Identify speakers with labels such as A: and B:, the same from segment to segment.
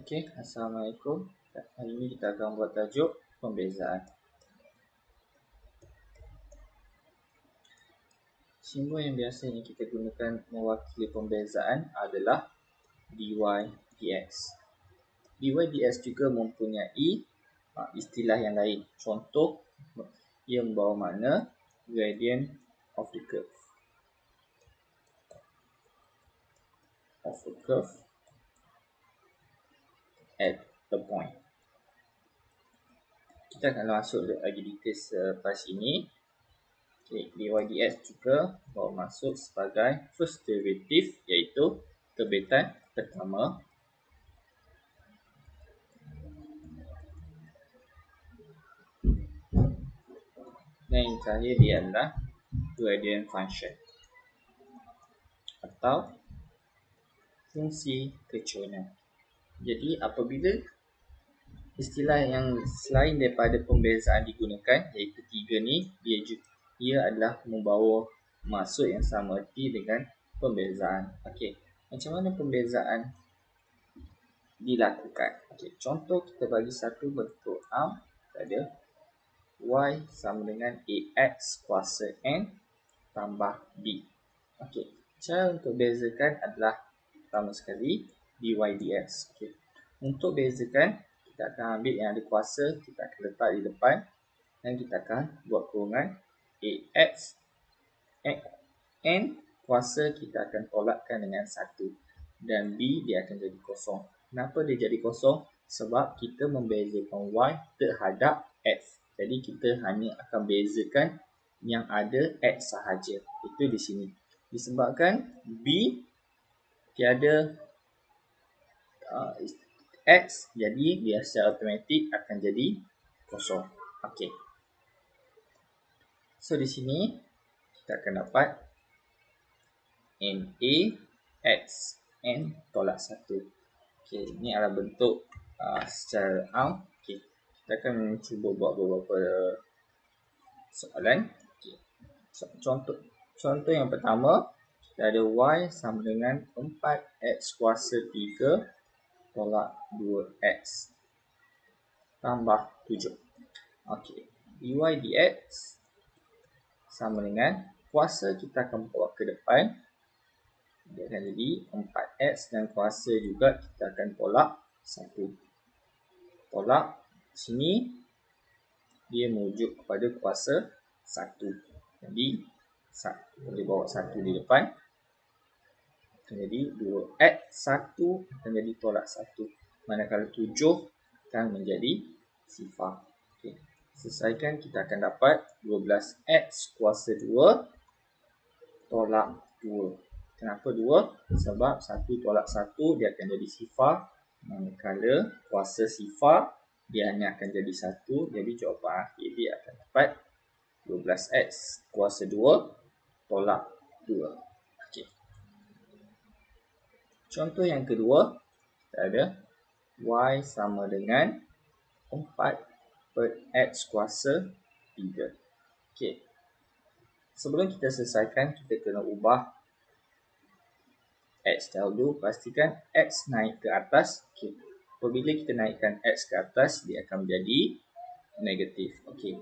A: Okey, Assalamualaikum. Hari ini kita akan buat tajuk pembezaan. Simbol yang biasanya kita gunakan mewakili pembezaan adalah dy dx. Dy dx juga mempunyai istilah yang lain. Contoh, ia membawa makna gradient of the curve. At a point. Kita akan masuk lagi detail selepas ini. Okay, dy dx juga bawa masuk sebagai first derivative, iaitu terbitan pertama. Dan yang terakhir dia adalah gradient function atau fungsi kecurangan. Jadi apabila istilah yang selain daripada pembezaan digunakan, iaitu tiga ni, ia adalah membawa maksud yang sama erti dengan pembezaan. Okey, macam mana pembezaan dilakukan? Okey, contoh kita bagi satu bentuk arm, ada y sama dengan ax kuasa n tambah b. Okey, cara untuk bezakan adalah pertama sekali dy dx. Okey, untuk bezakan kita akan ambil yang ada kuasa, kita akan letak di depan dan kita akan buat kurungan ax n kuasa kita akan tolakkan dengan 1 dan b dia akan jadi kosong. Kenapa dia jadi kosong? Sebab kita membezakan y terhadap x. Jadi kita hanya akan bezakan yang ada x sahaja. Itu di sini. Disebabkan b tiada x, jadi dia secara automatik akan jadi kosong. Okey. So di sini kita akan dapat NA x n tolak 1. Okey, ini adalah bentuk secara arm. Okey, kita akan cuba buat beberapa soalan. Okey. Contoh yang pertama, kita ada y sama dengan 4x kuasa 3 tolak 2x tambah 7. Okey, dy dx sama dengan kuasa kita akan bawa ke depan, dia akan jadi 4x dan kuasa juga kita akan tolak 1. Tolak sini dia merujuk kepada kuasa 1. Jadi boleh bawa 1 di depan, akan jadi 2x 1 akan jadi tolak 1. Manakala 7 akan menjadi sifar. Okey, selesaikan kita akan dapat 12x kuasa 2 tolak 2. Kenapa 2? Sebab 1 tolak 1 dia akan jadi sifar. Manakala kuasa sifar dia hanya akan jadi 1. Jadi jawapan akhir dia akan dapat 12x kuasa 2 tolak 2. Okey. Contoh yang kedua, kita ada y sama dengan 4 per x kuasa 3. Okey. Sebelum kita selesaikan, kita kena ubah x dahulu. Pastikan x naik ke atas. Okey. Apabila kita naikkan x ke atas, dia akan menjadi negatif. Okey.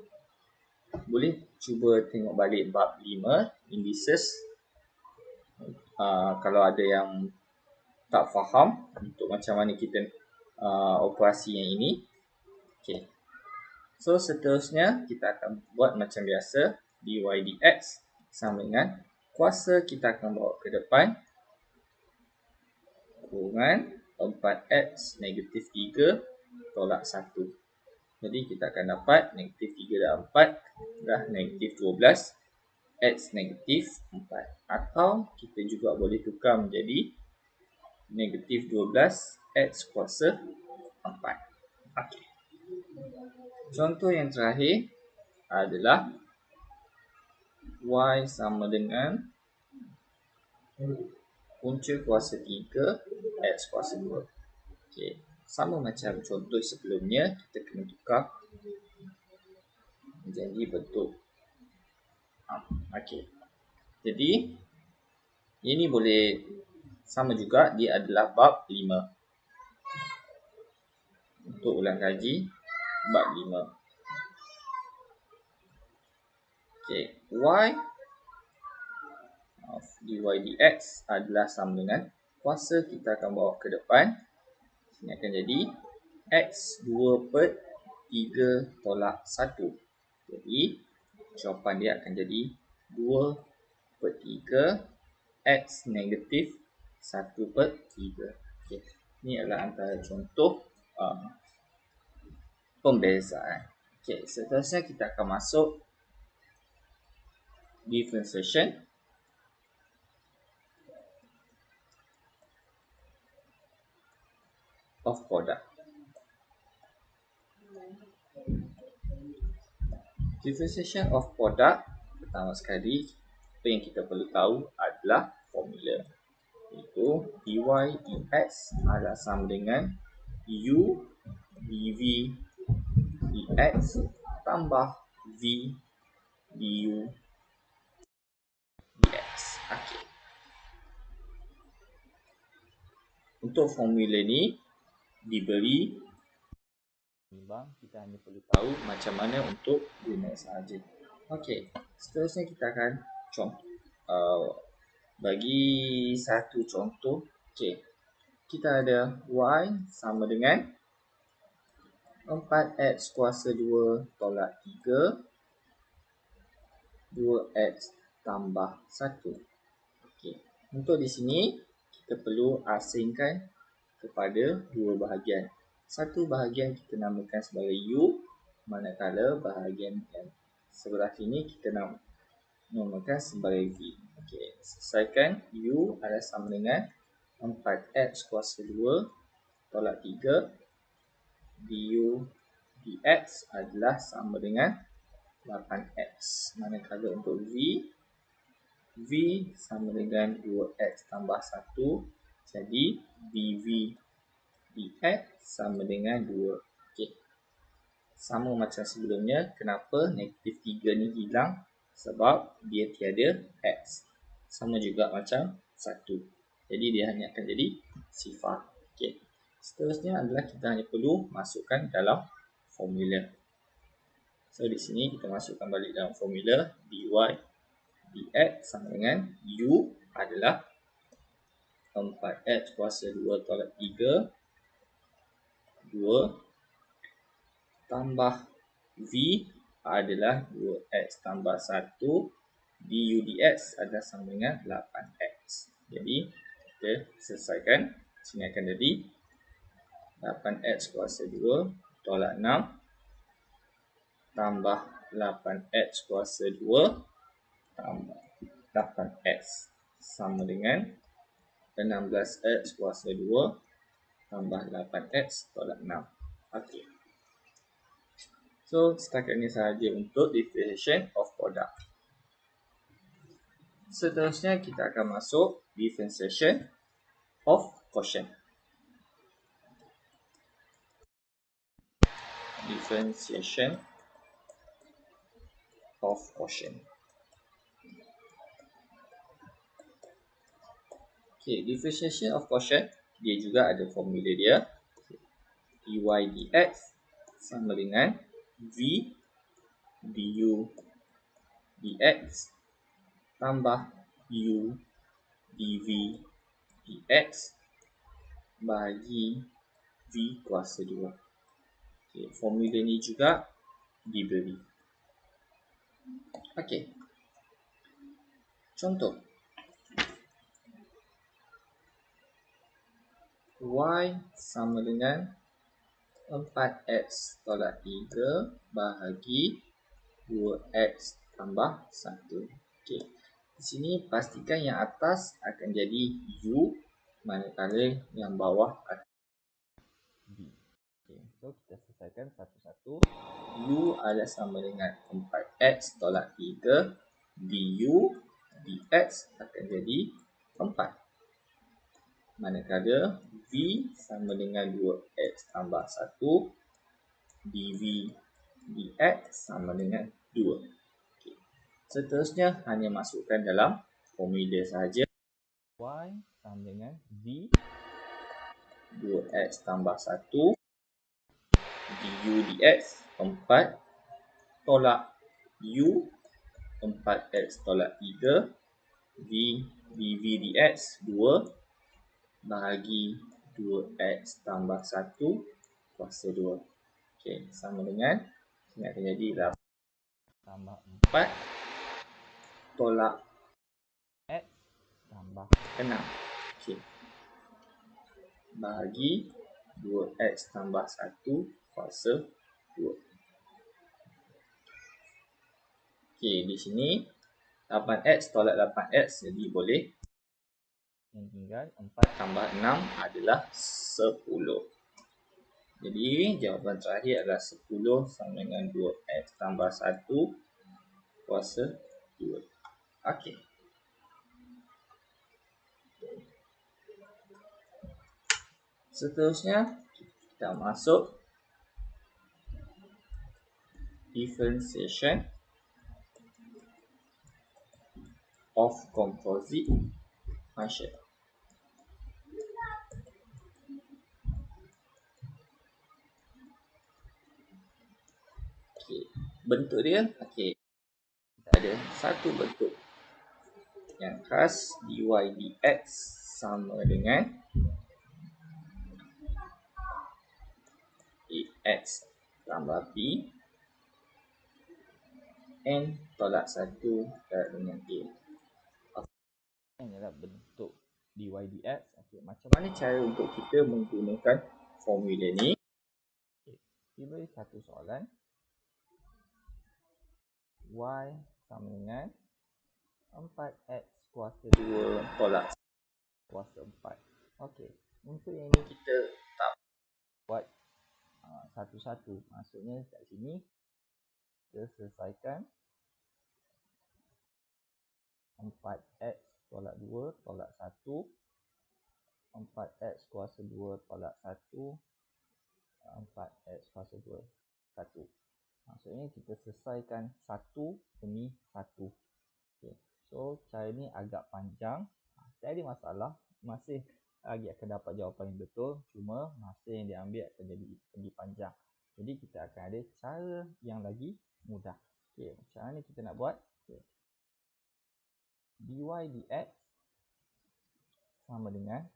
A: Boleh cuba tengok balik bab 5, indices. Kalau ada yang tak faham untuk macam mana kita operasi yang ini. Okey. So seterusnya kita akan buat macam biasa, dy dx sama dengan kuasa kita akan bawa ke depan kurungan 4x negatif 3 tolak 1. Jadi kita akan dapat negatif 3 dan 4 dah negatif 12 x negatif 4. Atau kita juga boleh tukar menjadi negatif 12 x kuasa 4. Okey. Contoh yang terakhir adalah y sama dengan punca kuasa 3 x kuasa 2. Okey, sama macam contoh sebelumnya, kita kena tukar menjadi bentuk okey. Jadi ini boleh sama juga, dia adalah bab 5. Untuk ulang kaji bab 5. Okey, y of dy dx adalah sama dengan kuasa kita akan bawa ke depan. Ini akan jadi x 2/3 tolak 1. Jadi jawapan dia akan jadi 2/3 x negatif 1/3. Okey, ini adalah antara contoh pembezaan. Okey, seterusnya kita akan masuk differentiation of product. Differentiation of product, pertama sekali apa yang kita perlu tahu adalah formula, iaitu dy dx adalah sama dengan u dv dx tambah v du dx. Okey. Untuk formula ni diberi timbang, kita hanya perlu tahu macam mana untuk guna sahaja. Okey, seterusnya kita akan bagi satu contoh. Okey, kita ada y sama dengan 4x kuasa 2 tolak 3 2x tambah 1. Okey, untuk di sini kita perlu asingkan kepada dua bahagian. Satu bahagian kita namakan sebagai u, manakala bahagian yang sebelah sini kita namakan sebagai v. Okey, selesaikan. U adalah sama dengan 4x kuasa 2 tolak 3 du dx adalah sama dengan 8x. Manakala untuk v sama dengan 2x tambah 1. Jadi dv dx sama dengan 2. Okey, sama macam sebelumnya. Kenapa negatif 3 ni hilang? Sebab dia tiada x. Sama juga macam 1. Jadi dia hanya akan jadi sifar. Okey, seterusnya adalah kita hanya perlu masukkan dalam formula. So di sini kita masukkan balik dalam formula. Dy dx sama dengan u adalah 4x kuasa 2 tolak 3 2 tambah v adalah 2x tambah 1 du dx adalah sama dengan 8x. Jadi kita selesaikan. Sini akan jadi 8x kuasa 2 tolak 6 tambah 8x kuasa 2 tambah 8x sama dengan 16x kuasa 2 tambah 8x tolak 6. Okey. So, setakat ini sahaja untuk differentiation of product. Seterusnya kita akan masuk differentiation of quotient. Differentiation of quotient. Okay, differentiation of quotient dia juga ada formula dia. Dy dx sama dengan v du dx tambah u dv dx bagi v kuasa 2. Okay, formula ni juga diberi. Okey, contoh y sama dengan 4x tolak 3 bahagi 2x tambah 1. Okey, di sini pastikan yang atas akan jadi u, manakala yang bawah akan b. Okey, so kita selesaikan satu-satu. U adalah sama dengan 4x tolak 3 du dx akan jadi 4. Manakala v sama dengan 2x tambah 1 dv dx sama dengan 2. Okay. Seterusnya hanya masukkan dalam formula sahaja. Y sama dengan v 2x tambah 1 U dx 4 tolak U 4x tolak 3 V dV dx 2 bahagi 2x tambah 1 kuasa 2. Okey, sama dengan ini akan jadi 8 tambah 4 tolak x tambah 6. Okey. Bahagi 2x tambah 1 kuasa 2. Okey, di sini 8x tolak 8x jadi boleh. Yang tinggal 4 tambah 6 adalah 10. Jadi jawapan terakhir adalah 10 sama dengan 2x tambah 1 kuasa 2. Okey. Seterusnya kita masuk differentiation of composite function. Okey, bentuk dia okey. Kita ada satu bentuk yang khas dy dx sama dengan ax tambah b n tolak 1 darab dengan a. Ini adalah bentuk dy dx. Okey, macam mana cara untuk kita menggunakan formula ni? Okey, diberi satu soalan. Y sama dengan 4x kuasa 2 tolak kuasa 4. Okey, untuk yang ini kita tak buat satu-satu. Maksudnya kat sini kita selesaikan 4x tolak 2 tolak 1, 4x kuasa 2 tolak 1, 4x kuasa 2, 1. Maksudnya kita selesaikan satu demi satu. Okay. So cara ni agak panjang. Tak ada masalah. Masih lagi akan dapat jawapan yang betul. Cuma masa yang diambil akan jadi lebih panjang. Jadi kita akan ada cara yang lagi mudah. Okay. Macam mana kita nak buat? Okay. dy dx sama dengan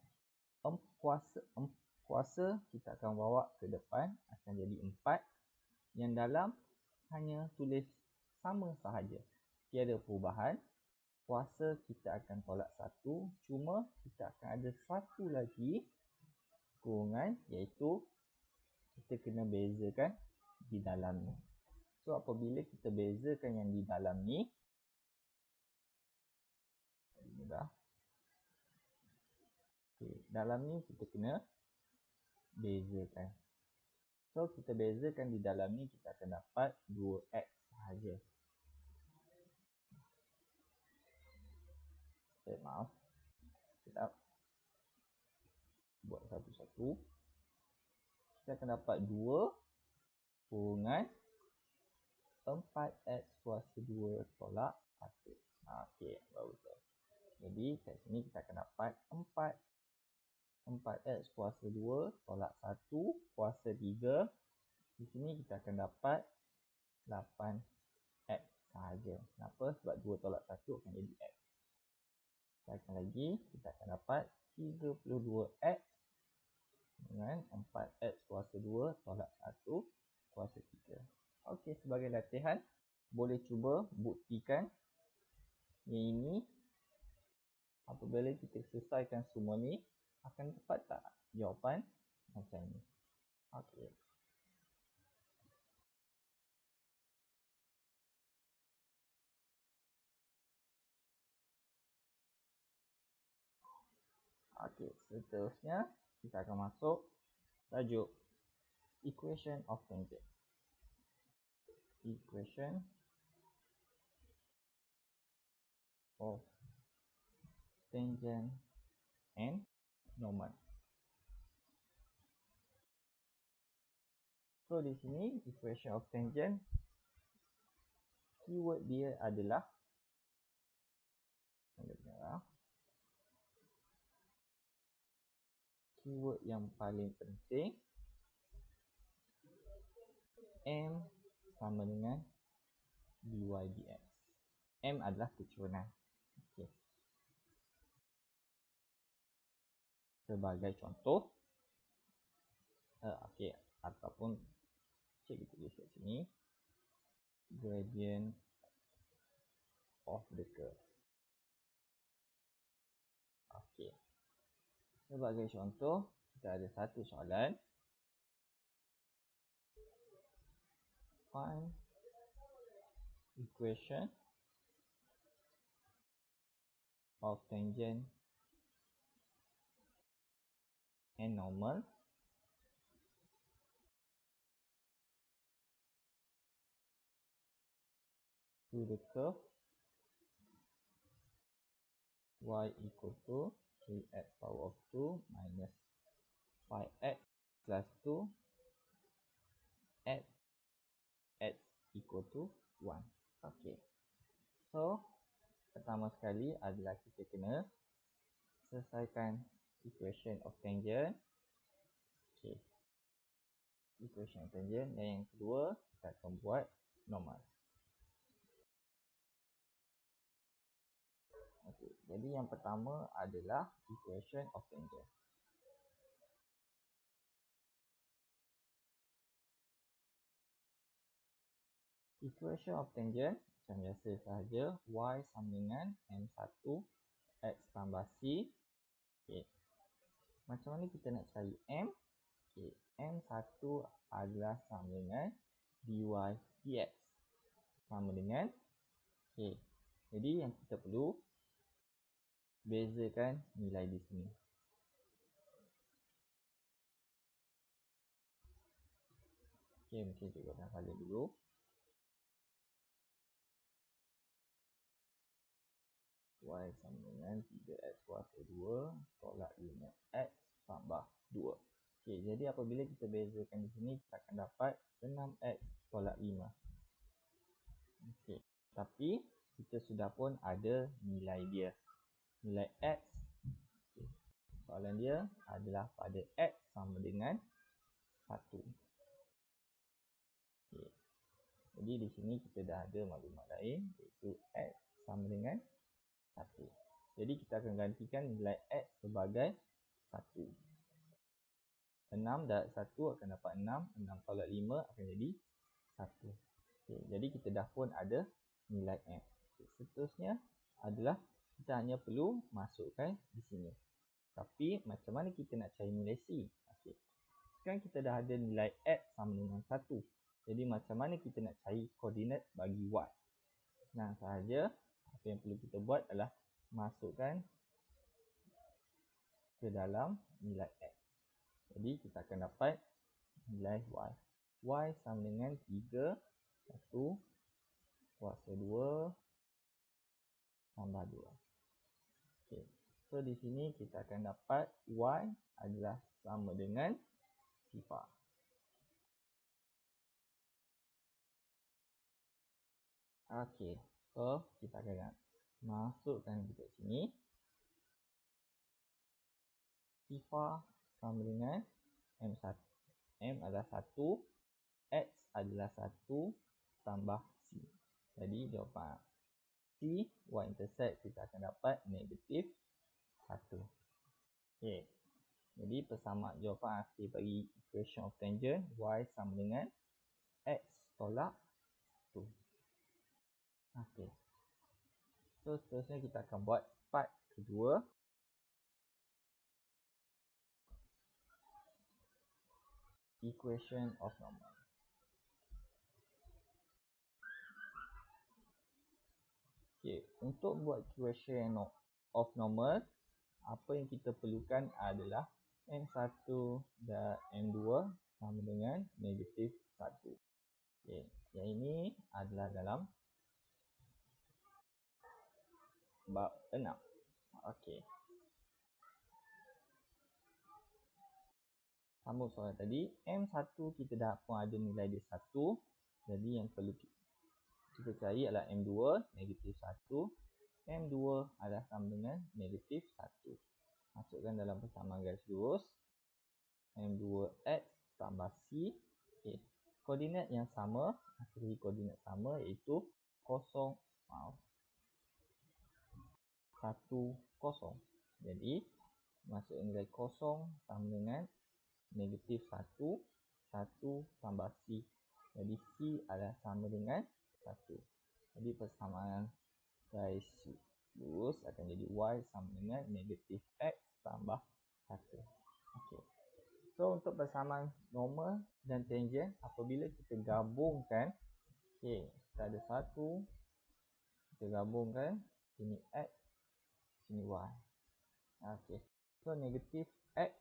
A: kuasa kita akan bawa ke depan akan jadi 4. Yang dalam hanya tulis sama sahaja, tiada perubahan. Kuasa kita akan tolak 1, cuma kita akan ada satu lagi kurungan, iaitu kita kena bezakan di dalam ni. So apabila kita bezakan yang di dalam ni, mudah. Okay, dalam ni kita kena bezakan. So kita bezakan di dalam ni, kita akan dapat 2x sahaja. Okay, maaf. Sekejap. Buat satu-satu. Kita akan dapat 2 kurungan 4x kuasa 2 tolak 1. Okey, baru betul. Jadi kat sini kita akan dapat 4x kuasa 2 tolak 1 kuasa 3. Di sini kita akan dapat 8x sahaja. Kenapa? Sebab 2 tolak 1 akan jadi x. Kita lagi, kita akan dapat 32x dengan 4x kuasa 2 tolak 1 kuasa 3. Okey, sebagai latihan, boleh cuba buktikan yang ini. Apabila kita selesaikan semua ni, akan dapat tak jawapan macam ni. Okey. Okey, seterusnya kita akan masuk tajuk equation of tangent. Equation of tangent and normal. So di sini equation of tangent, keyword dia adalah keyword yang paling penting M sama dengan dy dx. M adalah keturunan. Okey. Sebagai contoh, okey, ataupun cik kita tulis kat sini, gradient of the curve. Okey. Sebagai contoh, kita ada satu soalan. Find equation of tangent and normal to the curve y equal to 3x power of 2 minus 5x plus 2 at x equal to 1. Okey. So, pertama sekali adalah kita kena selesaikan equation of tangent. Okey. Equation of tangent, dan yang kedua kita akan buat normal. Okey. Jadi yang pertama adalah equation of tangent. Equation of tangent macam biasa sahaja, y sama dengan m1 x tambah c. Okey. Macam mana kita nak cari m? Okey, m1 adalah sama dengan dy dx. Sama dengan, okey, jadi yang kita perlu bezakan nilai di sini. Okey, mungkin cikgu akan salin dulu. Y sama dengan 3x kuasa 2 tolak 5x tambah 2. Okey, jadi apabila kita bezakan di sini, kita akan dapat 6x tolak 5. Okey, tapi kita sudah pun ada nilai dia. Nilai x. Okay. Soalan dia adalah pada x sama dengan 1. Okay. Jadi di sini kita dah ada maklumat lain, iaitu x sama dengan 1. Jadi kita akan gantikan nilai x sebagai 1. 6 darab 1 akan dapat 6. 6 tolak 5 akan jadi 1. Okay. Jadi kita dah pun ada nilai m. Okay. Seterusnya adalah kita hanya perlu masukkan di sini. Tapi macam mana kita nak cari nilai c? Okay. Sekarang kita dah ada nilai x sama dengan 1. Jadi macam mana kita nak cari koordinat bagi y? Senang sahaja. Apa yang perlu kita buat adalah masukkan ke dalam nilai x. Jadi kita akan dapat nilai y. Y sama dengan 3, 1 kuasa 2 tambah 2. Okay. So di sini kita akan dapat y adalah sama dengan sifar. Okey, so kita akan masukkan dekat sini. Sifar sama dengan m1. M adalah 1, x adalah 1 tambah c. Jadi jawapan c, y-intercept kita akan dapat negatif 1. Okey. Jadi persamaan jawapan akhir bagi equation of tangent y sama dengan x tolak 1. Okey. So seterusnya kita akan buat part kedua. Equation of normal. Okay, untuk buat equation of normal, apa yang kita perlukan adalah m1 dan m2 sama dengan negatif 1. Okay, yang ini adalah dalam bab 6. Okey. Sambung soalan tadi, m1 kita dah pun ada nilai dia 1. Jadi yang perlu kita cari adalah m2 negatif 1. M2 adalah sama dengan negatif 1. Masukkan dalam persamaan garis lurus. M2x tambah C. Okay. koordinat yang sama, segi koordinat sama iaitu 0, 1, 0. Jadi masuk nilai 0 sama dengan negatif 1, 1 tambah C. Jadi C adalah sama dengan 1. Jadi persamaan guys lurus akan jadi Y sama dengan negatif X tambah 1. Okey. So untuk persamaan normal dan tangent, apabila kita gabungkan, okey, kita ada 1, kita gabungkan sini X, sini Y. Okey. So negatif X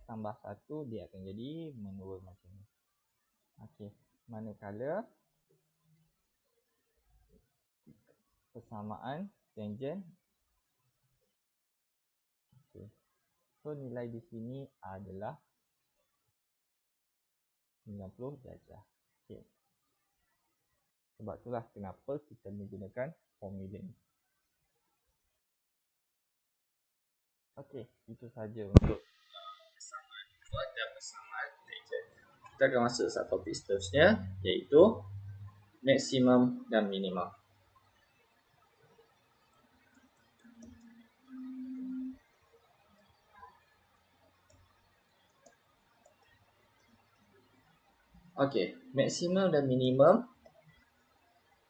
A: tambah 1 dia akan jadi menurun macam ni. Okey. Manakala persamaan tangent, okey, so nilai di sini adalah 90 darjah. Okey. Sebab itulah kenapa kita menggunakan formula ni. Okey, itu saja untuk persamaan kuat dan persamaan tangent. Kita akan masuk ke topik seterusnya, iaitu maksimum dan minimum. Okey, maksimum dan minimum,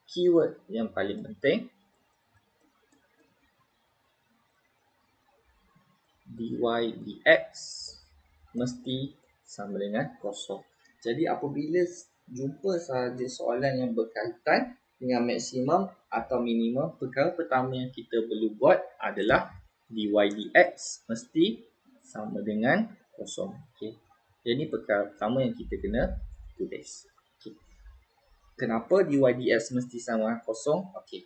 A: keyword yang paling penting dy dx mesti sama dengan kosong. Jadi apabila jumpa sahaja soalan yang berkaitan dengan maksimum atau minimum, perkara pertama yang kita perlu buat adalah dy dx mesti sama dengan kosong. Okey. Jadi perkara pertama yang kita kena tulis. Okay. Kenapa dy dx mesti sama dengan kosong? Okey.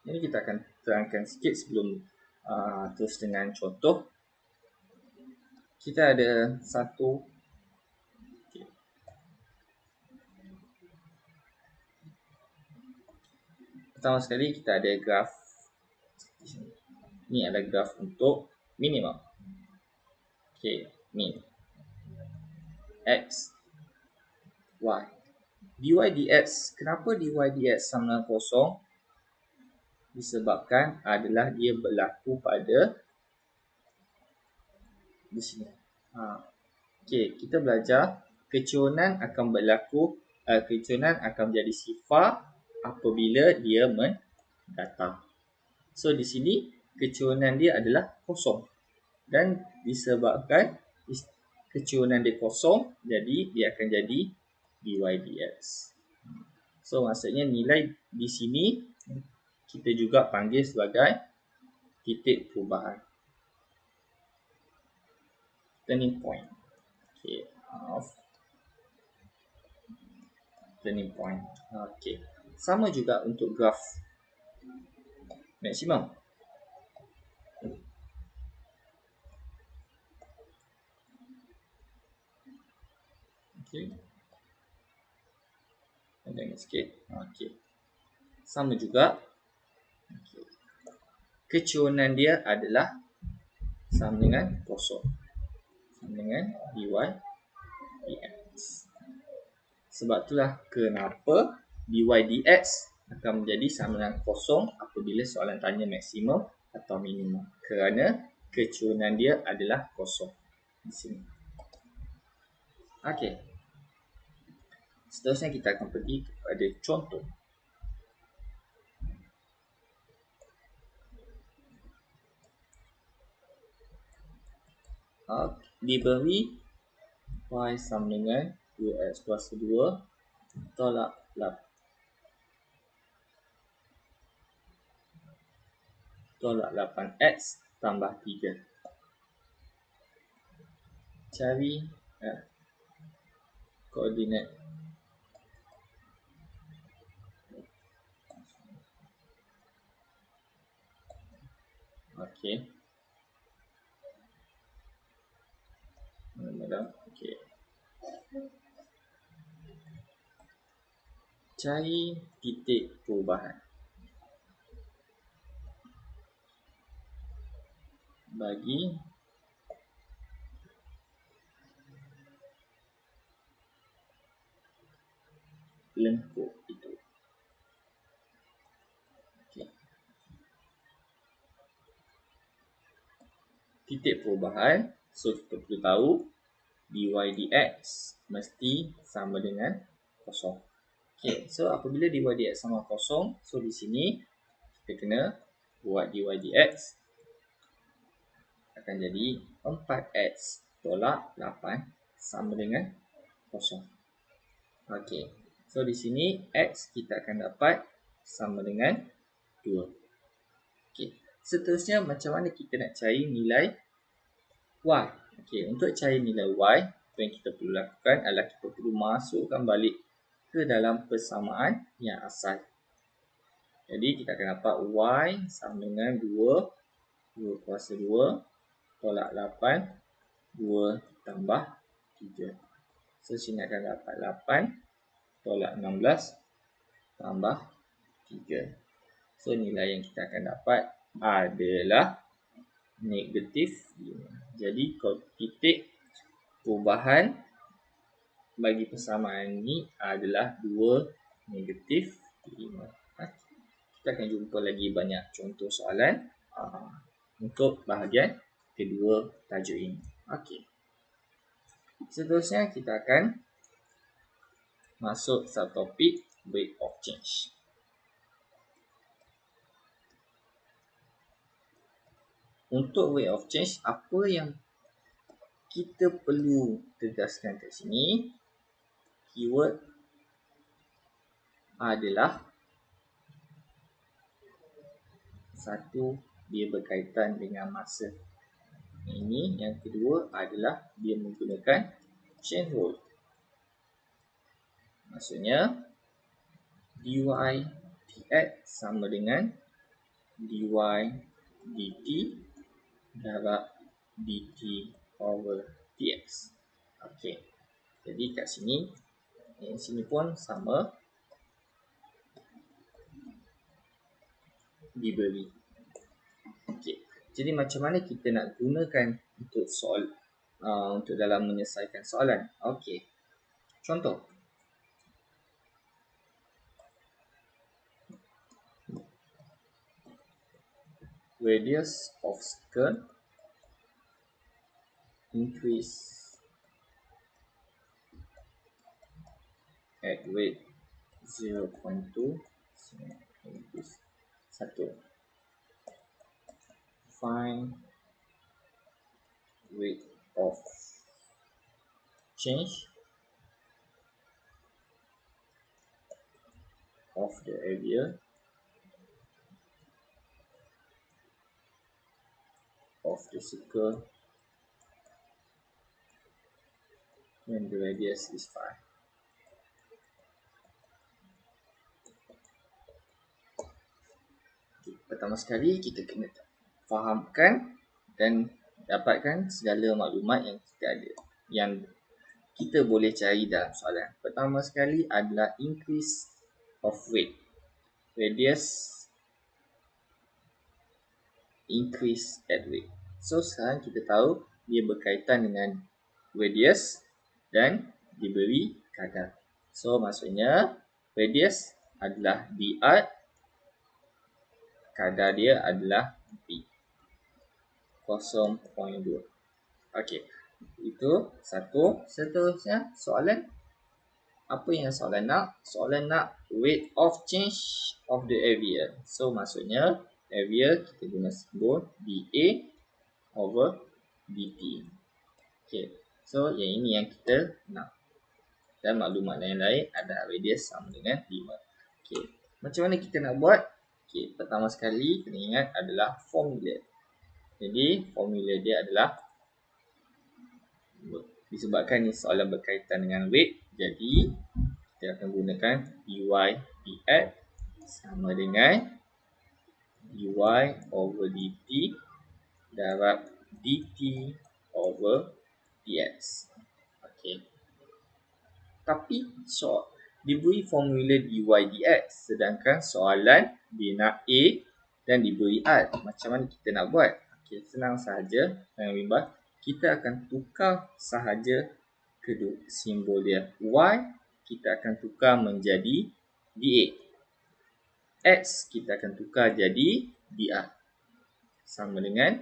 A: Ini kita akan terangkan sikit sebelum terus dengan contoh. Kita ada satu, okay. Pertama sekali kita ada graf. Ini adalah graf untuk minimum. Okey, min x y. dy dx, kenapa dy dx sama dengan kosong? Disebabkan adalah dia berlaku pada di sini. Okey, kita belajar kecurangan akan berlaku, kecurangan akan menjadi sifar apabila dia mendatar. So di sini kecurangan dia adalah kosong, dan disebabkan kecurangan dia kosong, jadi dia akan jadi dy dx. So maksudnya nilai di sini kita juga panggil sebagai titik perubahan, turning point. Okay, turning point. Okay, sama juga untuk graf maksimum. Okay, panjangkan sikit. Okay, sama juga. Okay. Kecurangan dia adalah sama dengan kosong, sama dengan dy dx. Sebab itulah kenapa dy dx akan menjadi sama dengan kosong apabila soalan tanya maksimum atau minimum, kerana kecurangan dia adalah kosong di sini. Okey. Seterusnya kita akan pergi kepada contoh. Diberi y sama dengan 2x plus 2 tolak 8x tambah 3. Cari koordinat okey. Okey. Cari titik perubahan bagi lengkuk itu. Okay. Titik perubahan, so kita perlu tahu dy dx mesti sama dengan kosong. Okay, so apabila dy dx sama kosong, so di sini kita kena buat dy dx akan jadi 4x tolak 8 sama dengan kosong. Okay, so di sini x kita akan dapat sama dengan 2. Okay, seterusnya macam mana kita nak cari nilai y? Okay, untuk cari nilai y, apa yang kita perlu lakukan adalah kita perlu masukkan balik ke dalam persamaan yang asal. Jadi kita akan dapat y sama dengan 2 kuasa 2 tolak 8, 2 tambah 3. So sini akan dapat 8 tolak 16 tambah 3. So nilai yang kita akan dapat adalah negatif 5. Jadi titik perubahan bagi persamaan ini adalah 2, negatif 5. Kita akan jumpa lagi banyak contoh soalan untuk bahagian kedua tajuk ini. Okey. Seterusnya kita akan masuk subtopik rate of change. Untuk rate of change, apa yang kita perlu tegaskan kat sini, keyword adalah satu, dia berkaitan dengan masa. Ini yang kedua adalah dia menggunakan chain rule. Maksudnya dy dx sama dengan dy dt darab dt over dx. Okey. Jadi kat sini, yang sini pun sama diberi. Okey. Jadi macam mana kita nak gunakan untuk soal untuk dalam menyelesaikan soalan? Okey. Contoh. Radius of circle increase at rate 0.2 increase 1. Find rate of change of the area of the circle when the radius is 5. Okay, pertama sekali kita kena fahamkan dan dapatkan segala maklumat yang kita ada, yang kita boleh cari dalam soalan. Pertama sekali adalah increase of rate. Radius increase at rate. So sekarang kita tahu dia berkaitan dengan radius dan diberi kadar. So maksudnya radius adalah dr, kadar dia adalah p, 0.2. Okey, itu satu. Seterusnya soalan, apa yang soalan nak? Soalan nak rate of change of the area. So maksudnya area kita guna simbol dA over dt. Okey, so yang ini yang kita nak. Dan maklumat lain-lain ada radius sama dengan 5. Okey, macam mana kita nak buat? Okey, pertama sekali kena ingat adalah formula. Jadi formula dia adalah, disebabkan ni soalan berkaitan dengan rate, jadi kita akan gunakan dy dx sama dengan dy over dt darab dt over dx. Okey. Tapi diberi formula dy dx, sedangkan soalan dia nak A dan diberi R. Macam mana kita nak buat? Okey, senang sahaja, jangan bimbang. Kita akan tukar sahaja kedua simbol dia. Y kita akan tukar menjadi dA. X kita akan tukar jadi dR. Sama dengan,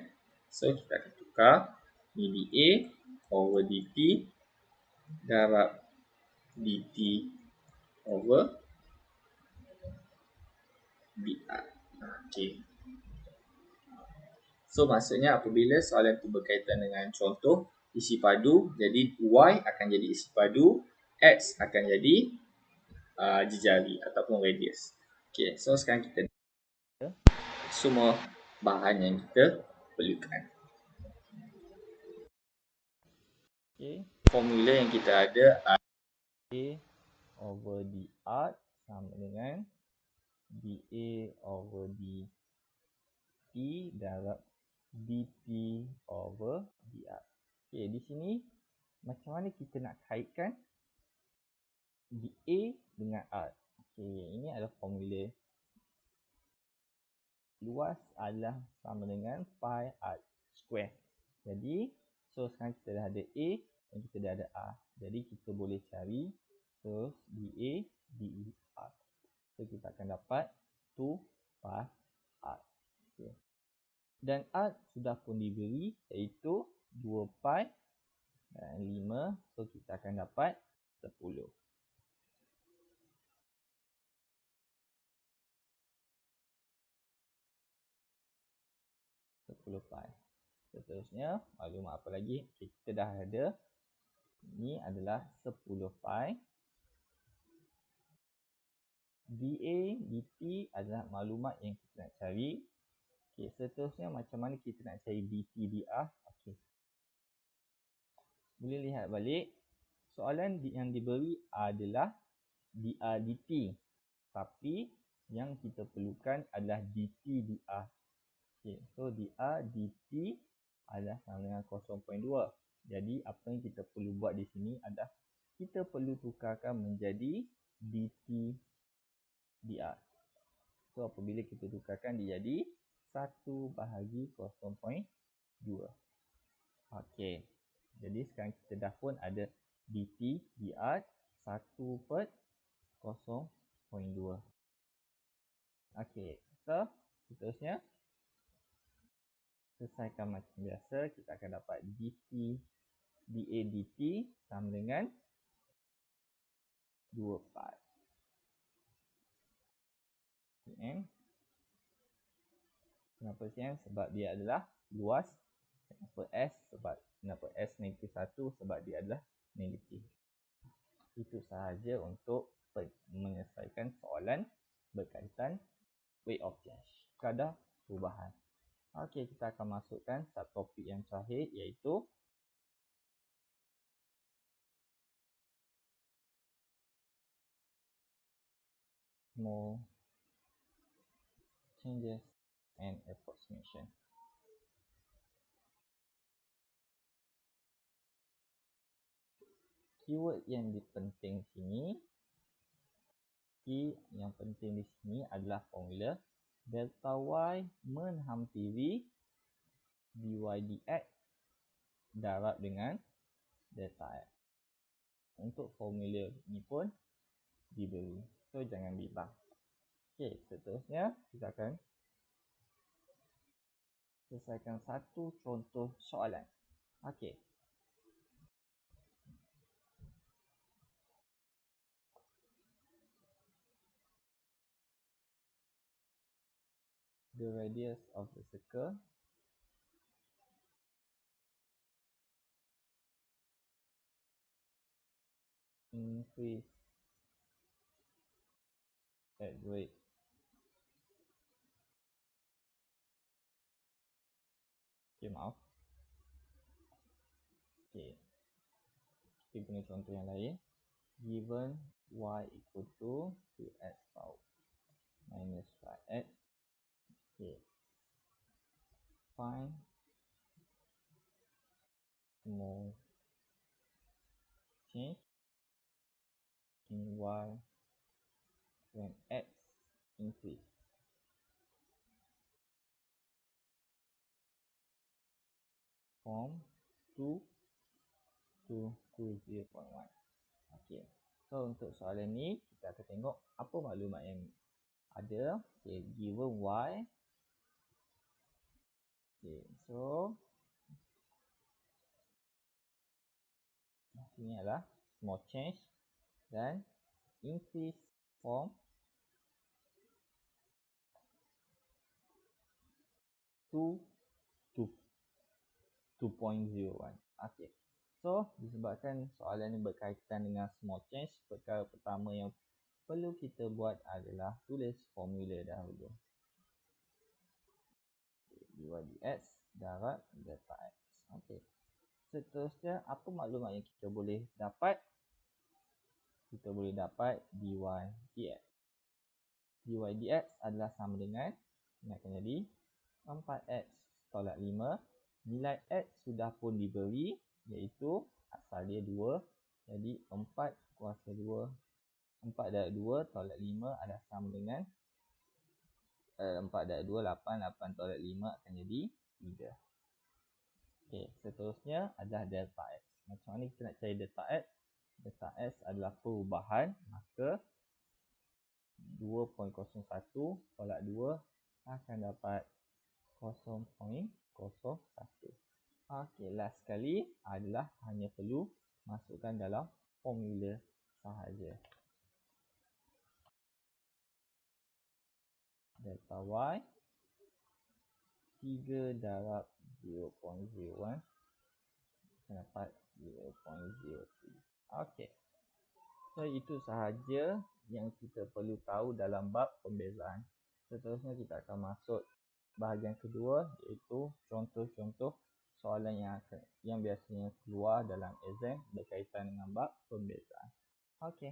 A: so kita akan tukar ni dA over dt darab dt over dR. Okey. So maksudnya apabila soalan itu berkaitan dengan contoh isi padu, jadi Y akan jadi isi padu, X akan jadi jejari ataupun radius. Okey, so sekarang kita semua bahan yang kita perlukan. Okey, formula yang kita ada A over dr sama dengan dA over dt darab dt over dr. Okey, di sini macam mana kita nak kaitkan dA dengan R? Okey, ini adalah formula. Luas adalah sama dengan pi R square. Jadi, so sekarang kita dah ada A dan kita dah ada R. Jadi, kita boleh cari terus dA, dR. So, kita akan dapat 2 pi R. Okay. Dan R sudah pun diberi iaitu 2 pi dan 5. So, kita akan dapat 10. Pi. Seterusnya, maklumat apa lagi? Kita dah ada. Ini adalah 10 pi. dA, dt adalah maklumat yang kita nak cari. Okay, seterusnya macam mana kita nak cari dt, dr? Okay. Boleh lihat balik. Soalan yang diberi adalah dr, dt. Tapi yang kita perlukan adalah dt, dr. Okay, so dr, dt adalah sama dengan 0.2. Jadi apa yang kita perlu buat di sini adalah kita perlu tukarkan menjadi dt, dr. So apabila kita tukarkan dia jadi 1 bahagi 0.2. Okey. Jadi sekarang kita dah pun ada dt, dr 1/0.2. Okey. So seterusnya selesaikan macam biasa, kita akan dapat dt, dA dt sama dengan 2 pi. cm. Kenapa cm? Sebab dia adalah luas. Kenapa s? Kenapa s negatif 1? Sebab dia adalah negatif. Itu sahaja untuk menyelesaikan soalan berkaitan weight of change, kadar perubahan. Okey, kita akan masukkan subtopik yang terakhir iaitu small changes and approximation. Keyword yang penting sini, yang penting di sini adalah formula delta y menghampiri dy dx darab dengan delta x. Untuk formula ini pun diberi, so jangan bimbang. Okey, seterusnya kita akan selesaikan satu contoh soalan. Okey. The radius of the circle increase at rate maaf. Okey. Kita guna contoh yang lain. Given y equal to 2x power minus 5x. Okay. Find small change in y when x increase. From 2 to 0.1. Okay. So untuk soalan ni kita akan tengok apa maklumat yang ada. Okay, given y. Okay, so ini adalah small change dan increase from 2 to 2.01. Okay. So disebabkan soalan ini berkaitan dengan small change, perkara pertama yang perlu kita buat adalah tulis formula dahulu. dy dx darat delta x. Okay. Seterusnya, apa maklumat yang kita boleh dapat? Kita boleh dapat dy dx. dy dx adalah sama dengan, ingatkan tadi, 4x tolak 5. Nilai x sudah pun diberi, iaitu asal dia 2. Jadi 4 kuasa 2. 4 darab 2 tolak 5 adalah sama dengan 4 darab 2, 8. 8 tolak 5 akan jadi 3. Okay, seterusnya adalah delta x. Macam mana kita nak cari delta x? Delta x adalah perubahan, maka 2.01 tolak 2 akan dapat 0.01. Okey, last sekali adalah hanya perlu masukkan dalam formula sahaja. Delta y 3 darab 0.01 dapat 0.03. Okey. So itu sahaja yang kita perlu tahu dalam bab pembezaan. Seterusnya kita akan masuk bahagian kedua, iaitu contoh-contoh soalan yang biasanya keluar dalam exam berkaitan dengan bab pembezaan. Okey.